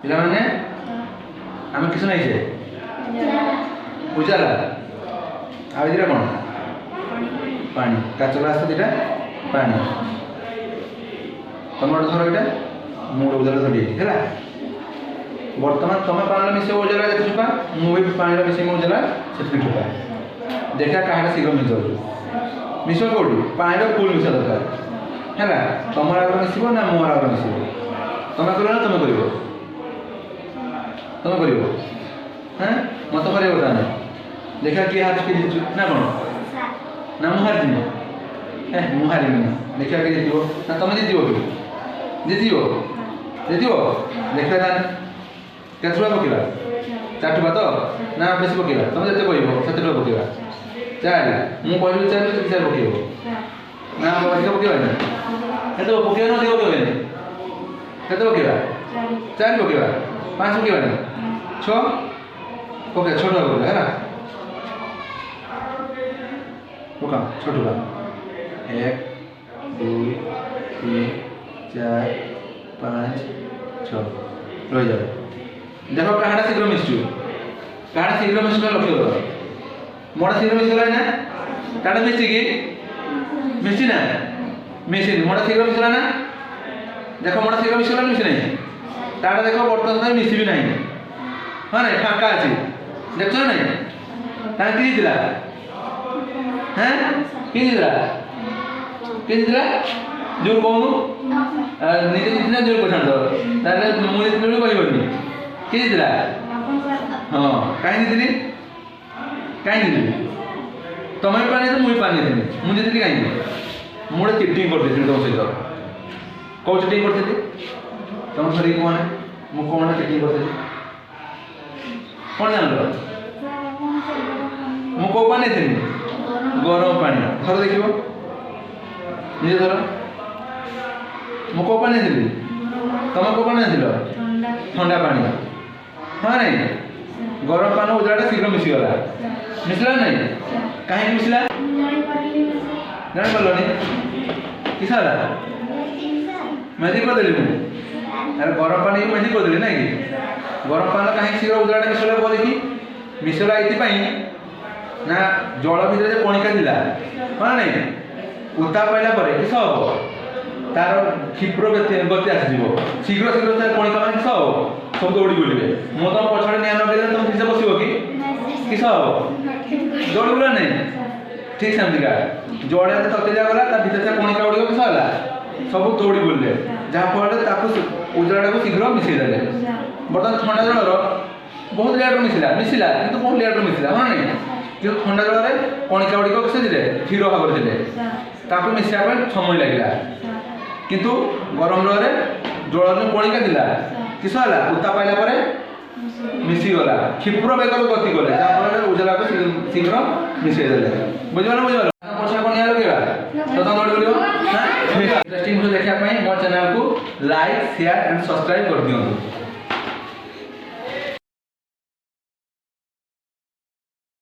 पिला माने आम किस नहीं उजाला आ दीटा कौन पानी काच ग्लास दीटा पानी तुम गोटे धर यहाँ मुझे उजाला धरी है बर्तमान तुम पानी मिस उजाला देखो छुपा मुझे पानी मिस उजाला से छुपा देखा क्या शीघ्र मिस मिस कौटी पानी फुल मिसा दरकार है तुम आगे मिस ना मोर आगे मिस तुम कर ना तुम कर तुम कर हाँ मत कर देखा किए हाथ किए जीतु ना कौन ना मु हार मु हार देखा किए जीत ना तुम जीत कि जीत देखा केत टुआ पकेगा 4 टुआ तो ना बेस पकेगा तुम जिते कह 7 टुआ पकेगा 4 मुझे कहली 4 तुम 4 पकेब ना अधिक पकेगा तो पकेगा ना अधिक पकेगा केत पकेगा 4 पकेगा 5 पकेगा 6 पके 6 टुआ पकेगा है पका 6 टुआ 1 2 3 4 5 6 रही जाओ देखो कहाड़ा शीघ्र मिसचु कहाड़ा शीघ्र मिसला लक्ष्य कर मोड़ा शीघ्र मिसला ना काड़ा मिसची कि मिसची ना मिसची मोड़ा शीघ्र मिसला ना देखो मोड़ा शीघ्र मिसला मिस नहीं ताड़ा देखो बर्तमान मिस भी नहीं हाँ नहीं फाँका अच्छी देख नहीं ताकि कि दिला हाँ कि दिला जोर कहूँ निजे जितना जोर पठाण मुझे कहबनी कि दिला हाँ कहीं दी कहीं तुम पानी तो मुझे पानी थी मुझे जीती कहीं मुझे चिटिंग कर तुम सहित कौ चिटिंग करी तुम थोड़ी कौन मुझे कौन चिटिंग कर कौन जान मुझे कौ पानी थी गरम पानी थर देख निजे थर मुझे कौ पानी थी तुम कौ पानी थी ठंडा पानी हाँ नहीं गरम पानी उजलाटा शीघ्र मिसीगला मिसला नहीं कहीं मिसला जान पार्लनी किस मेहदी करदेली मुझे अरे गरम पानी मेहदी करदेली ना कि गरम पानी कहीं शीघ्र उजलाटा मिसला बोल कि मिसला ये ना जल भितर जो कणिका थिला हाँ नहीं उताप पाइला किस हम तार क्षिप्र गति आसो शीघ्र शीघ्र कणिका मैंने किस हम सब दौड़ी बुलवे मु तुम पछाड़े निया लगे तुम ठीक से बसो कि किस हम दौड़ी बुला नहीं ठीक सेमतिका जड़े ततेजा गला भर से कणिका गुड़िक किस है सब दौड़ी बुलले जहाँफल उजलाटा को शीघ्र मिसईदे बर्तमान ठंडा जलर बहुत लेट मिसला मिसला कि बहुत लेट मिसला हाँ नहीं कि ठंडा जल कणिका गुड़िक से क्षीर भाव थे मिसाइबा समय लगे किंतु गरम जल जल कणिका थिला किस है उताप पाइला मिसीगला क्षिप्र बेगर गति कले जहाँफल उजला को शीघ्र मिसईदे बुझे पछा कौन निया लगे तो तुम दौड़ इंटरेस्टिंग वीडियो देखापी मो चैनल को लाइक शेयर एंड सब्सक्राइब कर दिखाँ।